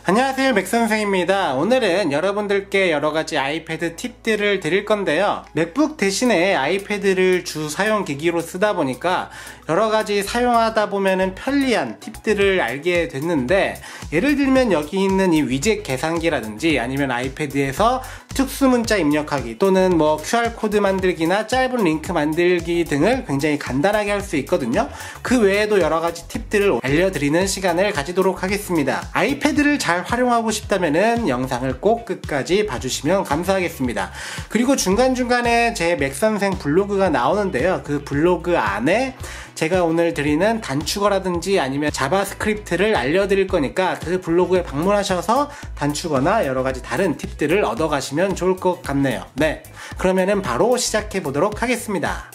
안녕하세요, 맥선생입니다. 오늘은 여러분들께 여러가지 아이패드 팁들을 드릴 건데요. 맥북 대신에 아이패드를 주 사용 기기로 쓰다 보니까 여러가지 사용하다 보면은 편리한 팁들을 알게 됐는데, 예를 들면 여기 있는 이 위젯 계산기라든지 아니면 아이패드에서 특수 문자 입력하기 또는 뭐 QR코드 만들기나 짧은 링크 만들기 등을 굉장히 간단하게 할 수 있거든요. 그 외에도 여러가지 팁들을 알려드리는 시간을 가지도록 하겠습니다. 아이패드를 잘 활용하고 싶다면은 영상을 꼭 끝까지 봐주시면 감사하겠습니다. 그리고 중간중간에 제 맥선생 블로그가 나오는데요. 그 블로그 안에 제가 오늘 드리는 단축어라든지 아니면 자바스크립트를 알려드릴 거니까 그 블로그에 방문하셔서 단축어나 여러가지 다른 팁들을 얻어가시면 좋을 것 같네요. 네, 그러면은 바로 시작해 보도록 하겠습니다.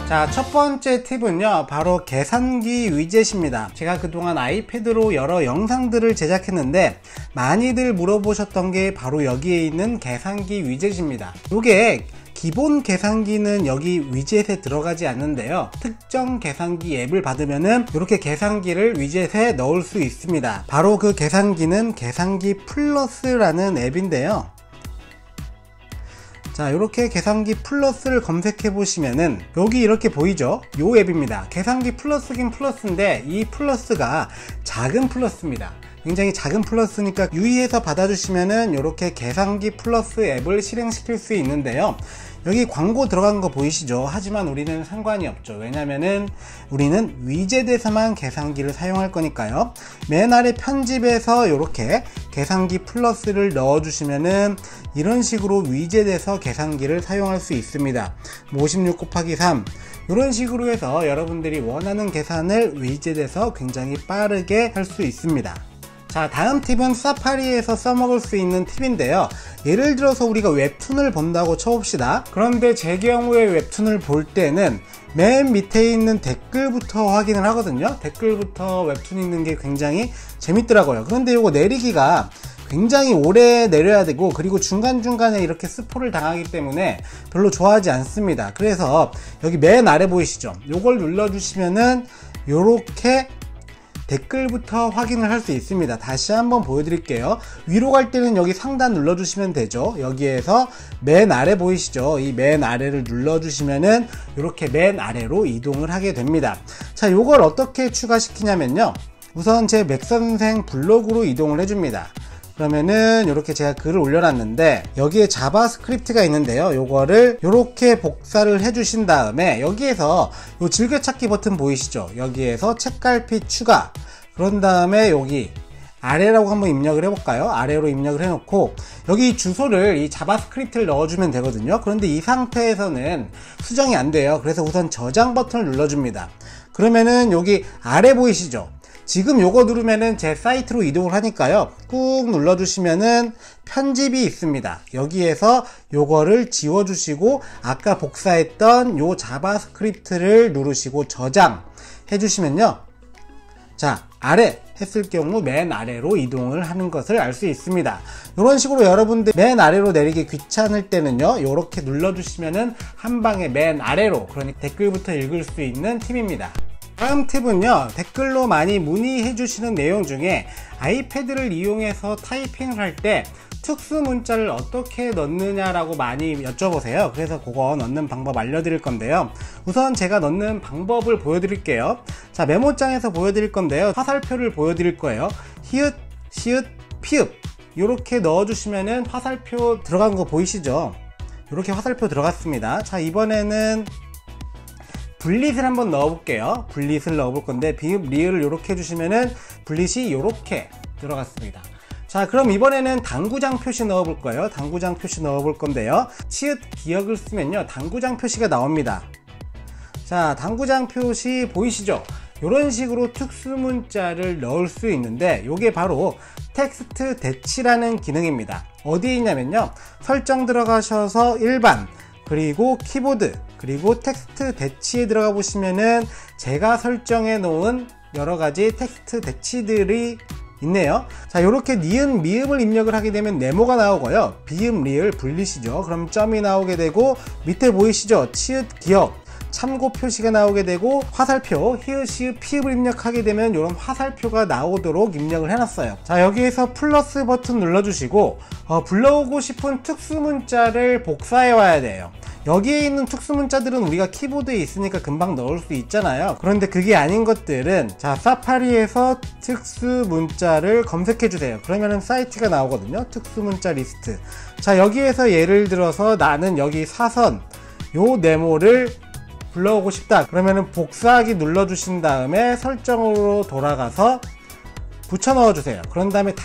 자, 첫 번째 팁은요, 바로 계산기 위젯입니다. 제가 그동안 아이패드로 여러 영상들을 제작했는데 많이들 물어보셨던 게 바로 여기에 있는 계산기 위젯입니다. 이게 기본 계산기는 여기 위젯에 들어가지 않는데요, 특정 계산기 앱을 받으면은 이렇게 계산기를 위젯에 넣을 수 있습니다. 바로 그 계산기는 계산기 플러스라는 앱인데요. 자, 이렇게 계산기 플러스를 검색해 보시면은 여기 이렇게 보이죠? 요 앱입니다. 계산기 플러스긴 플러스인데 이 플러스가 작은 플러스입니다. 굉장히 작은 플러스니까 유의해서 받아주시면은 이렇게 계산기 플러스 앱을 실행시킬 수 있는데요. 여기 광고 들어간 거 보이시죠? 하지만 우리는 상관이 없죠. 왜냐면은 우리는 위젯에서만 계산기를 사용할 거니까요. 맨 아래 편집에서 이렇게 계산기 플러스를 넣어주시면은 이런 식으로 위젯에서 계산기를 사용할 수 있습니다. 56 곱하기 3 이런 식으로 해서 여러분들이 원하는 계산을 위젯에서 굉장히 빠르게 할 수 있습니다. 자, 다음 팁은 사파리에서 써먹을 수 있는 팁인데요. 예를 들어서 우리가 웹툰을 본다고 쳐봅시다. 그런데 제 경우에 웹툰을 볼 때는 맨 밑에 있는 댓글부터 확인을 하거든요. 댓글부터 웹툰 있는 게 굉장히 재밌더라고요. 그런데 이거 내리기가 굉장히 오래 내려야 되고, 그리고 중간중간에 이렇게 스포를 당하기 때문에 별로 좋아하지 않습니다. 그래서 여기 맨 아래 보이시죠? 요걸 눌러주시면은 요렇게 댓글부터 확인을 할 수 있습니다. 다시 한번 보여드릴게요. 위로 갈 때는 여기 상단 눌러주시면 되죠. 여기에서 맨 아래 보이시죠? 이 맨 아래를 눌러주시면은 이렇게 맨 아래로 이동을 하게 됩니다. 자, 요걸 어떻게 추가시키냐면요, 우선 제 맥선생 블로그로 이동을 해줍니다. 그러면은 이렇게 제가 글을 올려놨는데 여기에 자바스크립트가 있는데요, 요거를 이렇게 복사를 해주신 다음에 여기에서 요 즐겨찾기 버튼 보이시죠? 여기에서 책갈피 추가, 그런 다음에 여기 아래라고 한번 입력을 해볼까요? 아래로 입력을 해놓고 여기 주소를 이 자바스크립트를 넣어주면 되거든요. 그런데 이 상태에서는 수정이 안 돼요. 그래서 우선 저장 버튼을 눌러줍니다. 그러면은 여기 아래 보이시죠? 지금 요거 누르면은 제 사이트로 이동을 하니까요, 꾹 눌러주시면은 편집이 있습니다. 여기에서 요거를 지워주시고 아까 복사했던 요 자바스크립트를 누르시고 저장 해주시면요, 자, 아래 했을 경우 맨 아래로 이동을 하는 것을 알 수 있습니다. 이런 식으로 여러분들 맨 아래로 내리기 귀찮을 때는요, 요렇게 눌러주시면은 한 방에 맨 아래로, 그러니까 댓글부터 읽을 수 있는 팁입니다. 다음 팁은요, 댓글로 많이 문의해 주시는 내용 중에 아이패드를 이용해서 타이핑을 할 때 특수 문자를 어떻게 넣느냐라고 많이 여쭤보세요. 그래서 그거 넣는 방법 알려드릴 건데요. 우선 제가 넣는 방법을 보여드릴게요. 자, 메모장에서 보여드릴 건데요, 화살표를 보여드릴 거예요. 히읗, 시읒, 피읍 이렇게 넣어주시면은 화살표 들어간 거 보이시죠? 이렇게 화살표 들어갔습니다. 자, 이번에는 블릿을 한번 넣어볼게요. 블릿을 넣어볼 건데 비읍, 리을을 이렇게 해주시면은 블릿이 이렇게 들어갔습니다. 자, 그럼 이번에는 당구장 표시 넣어볼 거예요. 당구장 표시 넣어볼 건데요, 치읓 기역을 쓰면요, 당구장 표시가 나옵니다. 자, 당구장 표시 보이시죠? 이런 식으로 특수 문자를 넣을 수 있는데 요게 바로 텍스트 대치라는 기능입니다. 어디에 있냐면요, 설정 들어가셔서 일반, 그리고 키보드, 그리고 텍스트 대치에 들어가 보시면은 제가 설정해 놓은 여러가지 텍스트 대치들이 있네요. 자, 요렇게 니은, 미음을 입력을 하게 되면 네모가 나오고요, 비음, 리을, 블릿이죠. 그럼 점이 나오게 되고 밑에 보이시죠? 치읓, 기역, 참고 표시가 나오게 되고 화살표 히읗이읗 피읍을 입력하게 되면 이런 화살표가 나오도록 입력을 해놨어요. 자, 여기에서 플러스 버튼 눌러주시고 불러오고 싶은 특수 문자를 복사해 와야 돼요. 여기에 있는 특수 문자들은 우리가 키보드에 있으니까 금방 넣을 수 있잖아요. 그런데 그게 아닌 것들은 자, 사파리에서 특수 문자를 검색해 주세요. 그러면은 사이트가 나오거든요. 특수 문자 리스트. 자, 여기에서 예를 들어서 나는 여기 사선 요 네모를 불러오고 싶다. 그러면은 복사하기 눌러주신 다음에 설정으로 돌아가서 붙여 넣어주세요. 그런 다음에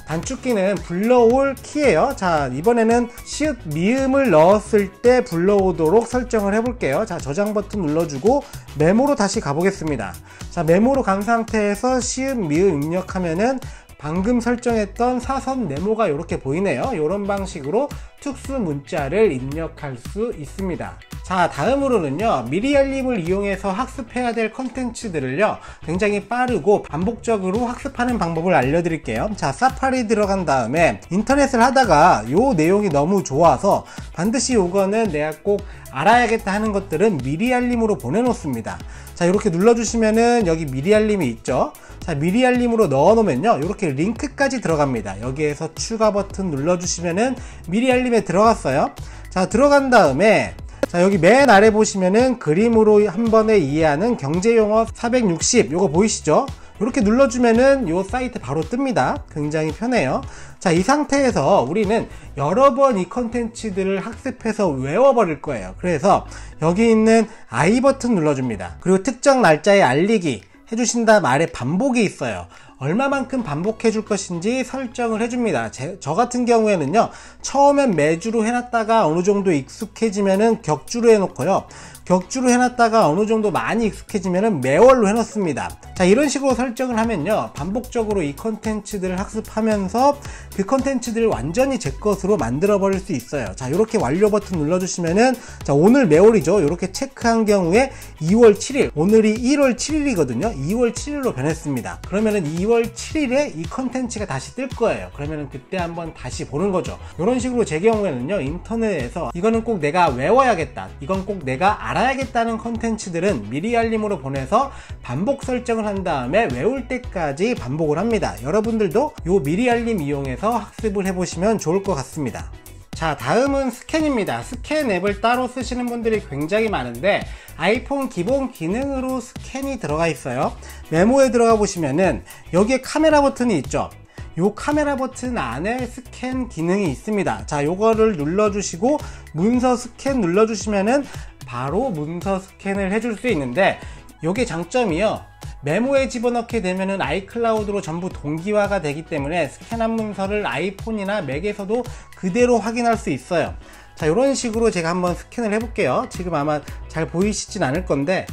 단축키는 불러올 키예요. 자, 이번에는 시읒 미음을 넣었을 때 불러오도록 설정을 해볼게요. 자, 저장 버튼 눌러주고 메모로 다시 가보겠습니다. 자, 메모로 간 상태에서 시읒 미음 입력하면은 방금 설정했던 사선 네모가 이렇게 보이네요. 이런 방식으로 특수 문자를 입력할 수 있습니다. 자, 다음으로는요, 미리 알림을 이용해서 학습해야 될 컨텐츠들을요 굉장히 빠르고 반복적으로 학습하는 방법을 알려드릴게요. 자, 사파리 들어간 다음에 인터넷을 하다가 요 내용이 너무 좋아서 반드시 요거는 내가 꼭 알아야겠다 하는 것들은 미리 알림으로 보내놓습니다. 자, 이렇게 눌러주시면은 여기 미리 알림이 있죠. 자, 미리 알림으로 넣어놓으면요 이렇게 링크까지 들어갑니다. 여기에서 추가 버튼 눌러주시면은 미리 알림에 들어갔어요. 자, 들어간 다음에 자, 여기 맨 아래 보시면은 그림으로 한 번에 이해하는 경제용어 460 요거 보이시죠? 이렇게 눌러주면은 요 사이트 바로 뜹니다. 굉장히 편해요. 자, 이 상태에서 우리는 여러 번 이 컨텐츠들을 학습해서 외워버릴 거예요. 그래서 여기 있는 I 버튼 눌러줍니다. 그리고 특정 날짜에 알리기 해주신 다음 아래 반복이 있어요. 얼마만큼 반복해 줄 것인지 설정을 해줍니다. 저 같은 경우에는요, 처음엔 매주로 해놨다가 어느 정도 익숙해지면은 격주로 해놓고요, 격주로 해놨다가 어느 정도 많이 익숙해지면은 매월로 해놓습니다. 자, 이런 식으로 설정을 하면요, 반복적으로 이 컨텐츠들을 학습하면서 그 컨텐츠들을 완전히 제 것으로 만들어 버릴 수 있어요. 자, 이렇게 완료 버튼 눌러주시면은, 자, 오늘 매월이죠. 이렇게 체크한 경우에 2월 7일, 오늘이 1월 7일이거든요. 2월 7일로 변했습니다. 그러면은 2월 7일에 이 컨텐츠가 다시 뜰 거예요. 그러면은 그때 한번 다시 보는 거죠. 이런 식으로 제 경우에는요, 인터넷에서 이거는 꼭 내가 외워야겠다, 이건 꼭 내가 알아야겠다는 컨텐츠들은 미리 알림으로 보내서 반복 설정을 한 다음에 외울 때까지 반복을 합니다. 여러분들도 요 미리 알림 이용해서 학습을 해보시면 좋을 것 같습니다. 자, 다음은 스캔입니다. 스캔 앱을 따로 쓰시는 분들이 굉장히 많은데 아이폰 기본 기능으로 스캔이 들어가 있어요. 메모에 들어가 보시면은 여기에 카메라 버튼이 있죠. 요 카메라 버튼 안에 스캔 기능이 있습니다. 자, 요거를 눌러주시고 문서 스캔 눌러주시면은 바로 문서 스캔을 해줄 수 있는데, 요게 장점이요, 메모에 집어넣게 되면은 아이클라우드로 전부 동기화가 되기 때문에 스캔한 문서를 아이폰이나 맥에서도 그대로 확인할 수 있어요. 자, 이런 식으로 제가 한번 스캔을 해볼게요. 지금 아마 잘 보이시진 않을 건데,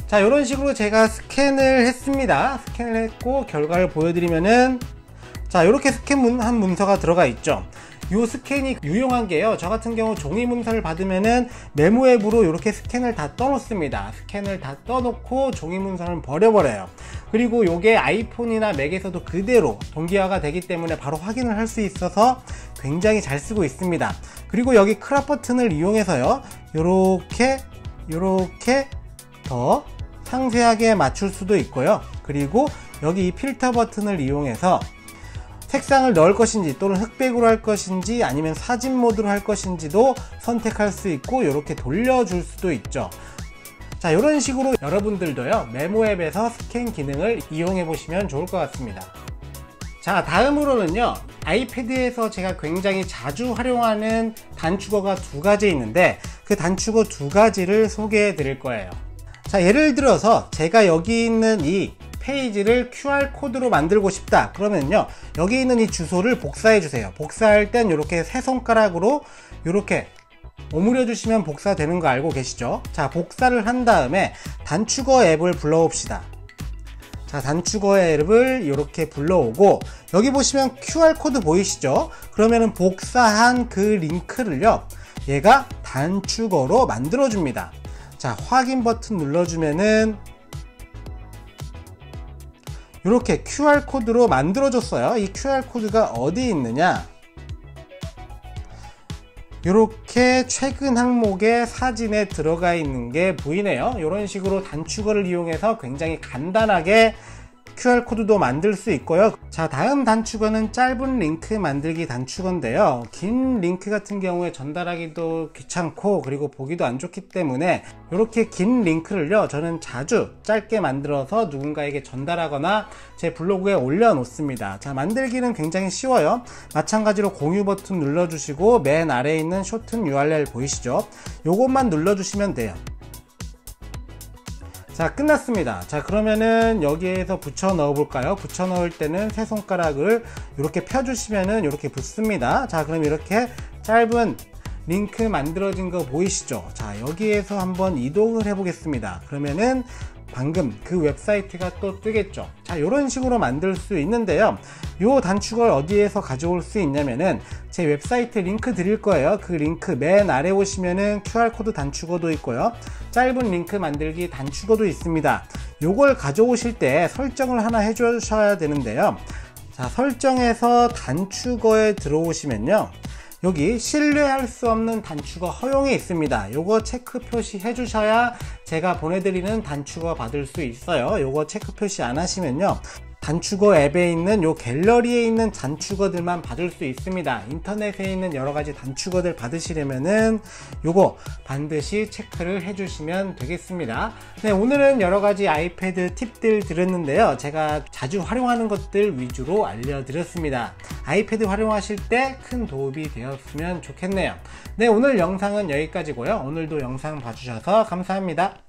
자, 이런 식으로 제가 스캔을 했습니다. 스캔을 했고 결과를 보여드리면은, 자, 이렇게 스캔한 문서가 들어가 있죠. 이 스캔이 유용한 게요, 저 같은 경우 종이 문서를 받으면은 메모 앱으로 이렇게 스캔을 다 떠놓습니다. 스캔을 다 떠놓고 종이 문서는 버려버려요. 그리고 이게 아이폰이나 맥에서도 그대로 동기화가 되기 때문에 바로 확인을 할 수 있어서 굉장히 잘 쓰고 있습니다. 그리고 여기 크롭 버튼을 이용해서요, 요렇게 더 상세하게 맞출 수도 있고요. 그리고 여기 이 필터 버튼을 이용해서 색상을 넣을 것인지 또는 흑백으로 할 것인지 아니면 사진 모드로 할 것인지도 선택할 수 있고 이렇게 돌려줄 수도 있죠. 자, 이런 식으로 여러분들도요, 메모 앱에서 스캔 기능을 이용해 보시면 좋을 것 같습니다. 자, 다음으로는요, 아이패드에서 제가 굉장히 자주 활용하는 단축어가 두 가지 있는데 그 단축어 두 가지를 소개해 드릴 거예요. 자, 예를 들어서 제가 여기 있는 이 페이지를 QR코드로 만들고 싶다 그러면요, 여기 있는 이 주소를 복사해 주세요. 복사할 땐 이렇게 새 손가락으로 이렇게 오므려 주시면 복사되는 거 알고 계시죠? 자, 복사를 한 다음에 단축어 앱을 불러옵시다. 자, 단축어 앱을 이렇게 불러오고 여기 보시면 QR코드 보이시죠? 그러면은 복사한 그 링크를요, 얘가 단축어로 만들어 줍니다. 자, 확인 버튼 눌러주면은 이렇게 QR코드로 만들어줬어요. 이 QR코드가 어디 있느냐? 이렇게 최근 항목의 사진에 들어가 있는 게 보이네요. 이런 식으로 단축어를 이용해서 굉장히 간단하게 QR코드도 만들 수 있고요. 자, 다음 단축어는 짧은 링크 만들기 단축어인데요. 긴 링크 같은 경우에 전달하기도 귀찮고 그리고 보기도 안 좋기 때문에 이렇게 긴 링크를요, 저는 자주 짧게 만들어서 누군가에게 전달하거나 제 블로그에 올려 놓습니다. 자, 만들기는 굉장히 쉬워요. 마찬가지로 공유 버튼 눌러주시고 맨 아래에 있는 shorten URL 보이시죠? 요것만 눌러주시면 돼요. 자, 끝났습니다. 자, 그러면은 여기에서 붙여 넣어 볼까요? 붙여 넣을 때는 세 손가락을 이렇게 펴주시면은 이렇게 붙습니다. 자, 그럼 이렇게 짧은 링크 만들어진 거 보이시죠? 자, 여기에서 한번 이동을 해 보겠습니다. 그러면은 방금 그 웹사이트가 또 뜨겠죠. 자, 이런 식으로 만들 수 있는데요. 요 단축을 어디에서 가져올 수 있냐면은 제 웹사이트 링크 드릴 거예요. 그 링크 맨 아래 오시면은 QR코드 단축어도 있고요. 짧은 링크 만들기 단축어도 있습니다. 요걸 가져오실 때 설정을 하나 해 주셔야 되는데요. 자, 설정에서 단축어에 들어오시면요, 여기 신뢰할 수 없는 단축어 허용이 있습니다. 요거 체크 표시해 주셔야 제가 보내드리는 단축어 받을 수 있어요. 요거 체크 표시 안 하시면요, 단축어 앱에 있는 요 갤러리에 있는 단축어들만 받을 수 있습니다. 인터넷에 있는 여러가지 단축어들 받으시려면은 요거 반드시 체크를 해주시면 되겠습니다. 네, 오늘은 여러가지 아이패드 팁들 드렸는데요. 제가 자주 활용하는 것들 위주로 알려드렸습니다. 아이패드 활용하실 때 큰 도움이 되었으면 좋겠네요. 네, 오늘 영상은 여기까지고요. 오늘도 영상 봐주셔서 감사합니다.